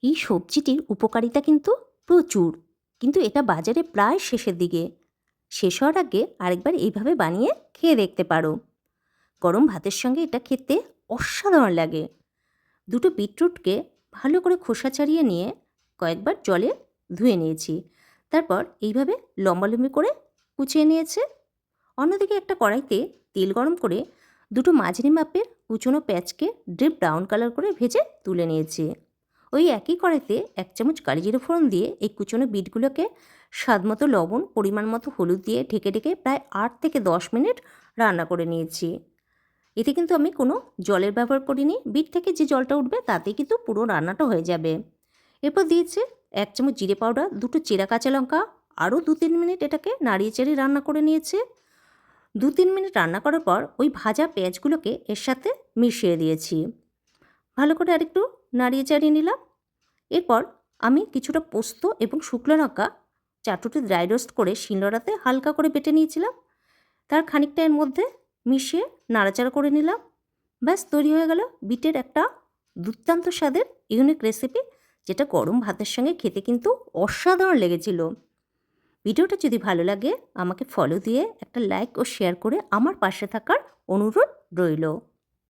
এই সবজিটির উপকারিতা কিন্তু প্রচুর, কিন্তু এটা বাজারে প্রায় শেষের দিকে। শেষ হওয়ার আগে আরেকবার এইভাবে বানিয়ে খেয়ে দেখতে পারো। গরম ভাতের সঙ্গে এটা খেতে অসাধারণ লাগে। দুটো বিটরুটকে ভালো করে খোসা ছাড়িয়ে নিয়ে কয়েকবার জলে ধুয়ে নিয়েছি। তারপর এইভাবে লম্বালম্বি করে কুচিয়ে নিয়েছে। অন্যদিকে একটা কড়াইতে তেল গরম করে দুটো মাঝারি মাপের কুচনো পেঁয়াজকে ডিপ ব্রাউন কালার করে ভেজে তুলে নিয়েছি। ওই একই কড়াইতে 1 চামচ কালি জিরে ফোড়ন দিয়ে এই কুচনো বিটগুলোকে স্বাদমতো লবণ, পরিমাণ মতো হলুদ দিয়ে ঢেকে ঢেকে প্রায় 8 থেকে 10 মিনিট রান্না করে নিয়েছি। এতে কিন্তু আমি কোনো জলের ব্যবহার করিনি। বিট থেকে যে জলটা উঠবে তাতেই কিন্তু পুরো রান্নাটা হয়ে যাবে। এরপর দিয়েছি 1 চামচ জিরে পাউডার, দুটো চেরা কাঁচা লঙ্কা। আরও 2-3 মিনিট এটাকে নাড়িয়ে চাড়িয়ে রান্না করে নিয়েছি। 2-3 মিনিট রান্না করার পর ওই ভাজা পেঁয়াজগুলোকে এর সাথে মিশিয়ে দিয়েছি। ভালো করে আরেকটু নাড়িয়ে চাড়িয়ে নিলাম। এরপর আমি কিছুটা পোস্ত এবং শুকনো লঙ্কা চাটুতে ড্রাই রোস্ট করে শিলনোড়াতে হালকা করে বেটে নিয়েছিলাম। তার খানিকটা এর মধ্যে মিশিয়ে নাড়াচাড়া করে নিলাম। ব্যাস তৈরি হয়ে গেল বিটের একটা দুর্দান্ত স্বাদের ইউনিক রেসিপি, যেটা গরম ভাতের সঙ্গে খেতে কিন্তু অসাধারণ লেগেছিল। ভিডিওটা যদি ভালো লাগে আমাকে ফলো দিয়ে একটা লাইক ও শেয়ার করে আমার পাশে থাকার অনুরোধ রইল।